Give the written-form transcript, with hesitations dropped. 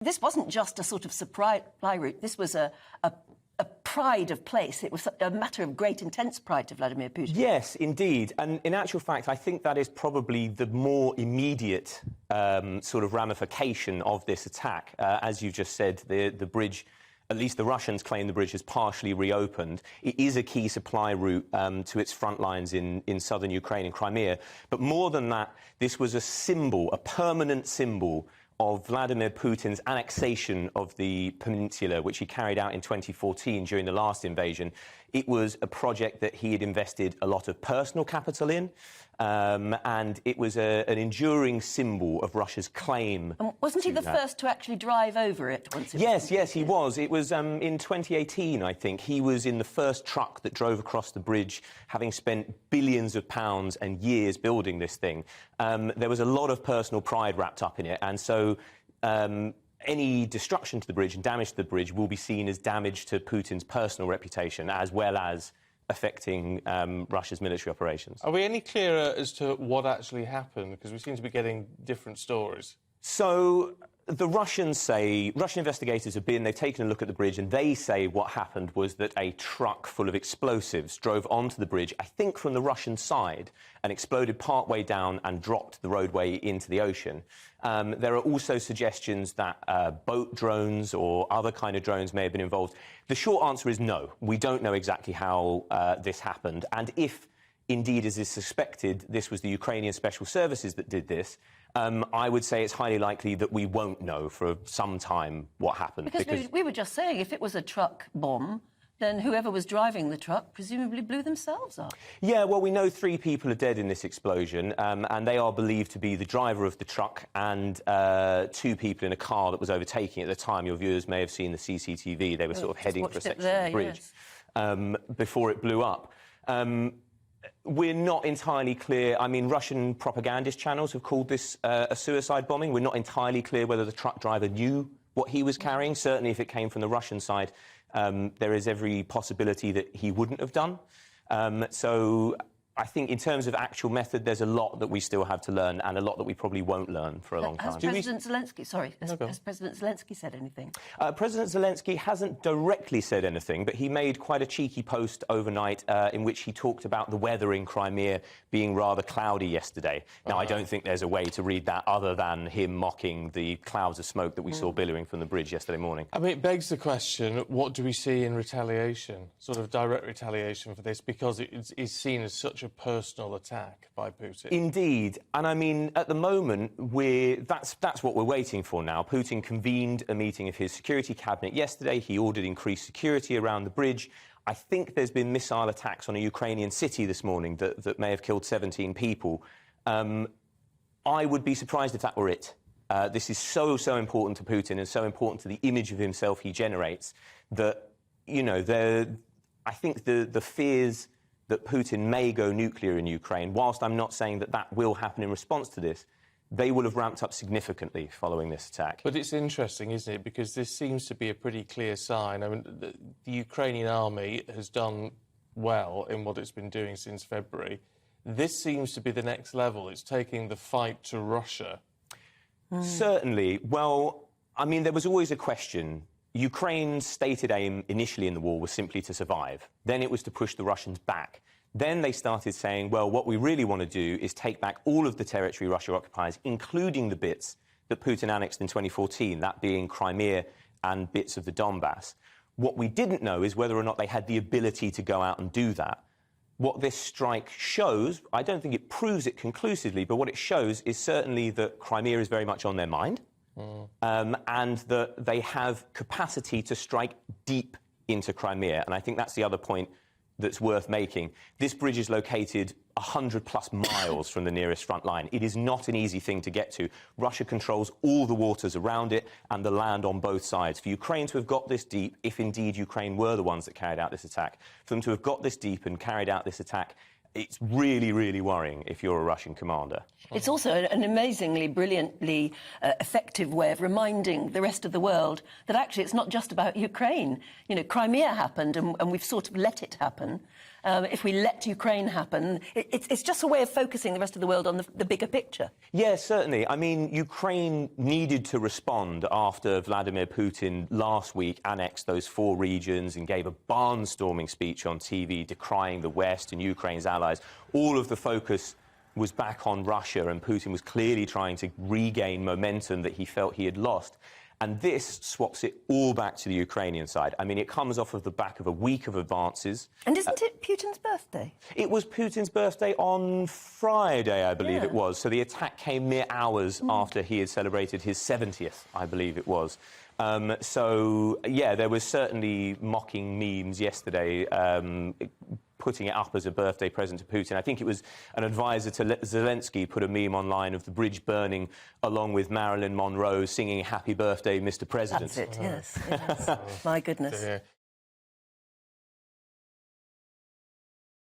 this wasn't just a sort of supply route. This was a pride of place. It was a matter of great, intense pride to Vladimir Putin. Yes, indeed. And in actual fact, I think that is probably the more immediate sort of ramification of this attack. As you just said, the bridge, at least the Russians claim the bridge has partially reopened. It is a key supply route to its front lines in southern Ukraine and Crimea. But more than that, this was a symbol, a permanent symbol of Vladimir Putin's annexation of the peninsula, which he carried out in 2014 during the last invasion. It was a project that he had invested a lot of personal capital in, and it was an enduring symbol of Russia's claim. And wasn't he the first to actually drive over it once it was Yes, yes, he was. It was in 2018, I think. He was in the first truck that drove across the bridge, having spent billions of pounds and years building this thing. There was a lot of personal pride wrapped up in it, and so any destruction to the bridge and damage to the bridge will be seen as damage to Putin's personal reputation, as well as affecting Russia's military operations. Are we any clearer as to what actually happened? Because we seem to be getting different stories. So the Russians say, Russian investigators have been, they've taken a look at the bridge, and they say what happened was that a truck full of explosives drove onto the bridge, I think from the Russian side, and exploded partway down and dropped the roadway into the ocean. There are also suggestions that boat drones or other kind of drones may have been involved. The short answer is no. We don't know exactly how this happened. And if, indeed, as is suspected, this was the Ukrainian Special Services that did this, I would say it's highly likely that we won't know for some time what happened. Because we were just saying, if it was a truck bomb, then whoever was driving the truck presumably blew themselves up. Yeah, well, we know 3 people are dead in this explosion, and they are believed to be the driver of the truck and 2 people in a car that was overtaking at the time. Your viewers may have seen the CCTV. They were sort of heading for a section of the bridge before it blew up. We're not entirely clear. I mean, Russian propagandist channels have called this a suicide bombing. We're not entirely clear whether the truck driver knew what he was carrying. Certainly, if it came from the Russian side, there is every possibility that he wouldn't have done. So I think in terms of actual method, there's a lot that we still have to learn and a lot that we probably won't learn for a long time. Has President Zelensky said anything? President Zelensky hasn't directly said anything, but he made quite a cheeky post overnight in which he talked about the weather in Crimea being rather cloudy yesterday. Now, I don't think there's a way to read that other than him mocking the clouds of smoke that we saw billowing from the bridge yesterday morning. I mean, it begs the question, what do we see in retaliation, sort of direct retaliation for this, because it is seen as such a personal attack by Putin? Indeed. And I mean, at the moment, that's what we're waiting for now. Putin convened a meeting of his security cabinet yesterday. He ordered increased security around the bridge. I think there's been missile attacks on a Ukrainian city this morning that may have killed 17 people. I would be surprised if that were it. This is so important to Putin and so important to the image of himself he generates that, you know, I think the fears that Putin may go nuclear in Ukraine, whilst I'm not saying that that will happen in response to this, they will have ramped up significantly following this attack. But it's interesting, isn't it? Because this seems to be a pretty clear sign. I mean, the Ukrainian army has done well in what it's been doing since February. This seems to be the next level. It's taking the fight to Russia. Certainly. Well, I mean, there was always a question. Ukraine's stated aim initially in the war was simply to survive. Then it was to push the Russians back. Then they started saying, well, what we really want to do is take back all of the territory Russia occupies, including the bits that Putin annexed in 2014, that being Crimea and bits of the Donbass. What we didn't know is whether or not they had the ability to go out and do that. What this strike shows, I don't think it proves it conclusively, but what it shows is certainly that Crimea is very much on their mind. And that they have capacity to strike deep into Crimea. And I think that's the other point that's worth making. This bridge is located 100+ miles from the nearest front line. It is not an easy thing to get to. Russia controls all the waters around it and the land on both sides. For Ukraine to have got this deep, if indeed Ukraine were the ones that carried out this attack, for them to have got this deep and carried out this attack, it's really, really worrying if you're a Russian commander. It's also an amazingly, brilliantly effective way of reminding the rest of the world that actually it's not just about Ukraine. You know, Crimea happened and we've sort of let it happen. if we let Ukraine happen. It's just a way of focusing the rest of the world on the bigger picture. Yeah, certainly. I mean, Ukraine needed to respond after Vladimir Putin last week annexed those 4 regions and gave a barnstorming speech on TV decrying the West and Ukraine's allies. All of the focus was back on Russia, and Putin was clearly trying to regain momentum that he felt he had lost. And this swaps it all back to the Ukrainian side. I mean, it comes off of the back of a week of advances. And isn't it Putin's birthday? It was Putin's birthday on Friday, I believe it was. So the attack came mere hours after he had celebrated his 70th, I believe it was. So, yeah, there was certainly mocking memes yesterday, putting it up as a birthday present to Putin. I think it was an advisor to Zelensky put a meme online of the bridge burning along with Marilyn Monroe singing Happy Birthday, Mr. President. That's it, yes. My goodness. Yeah.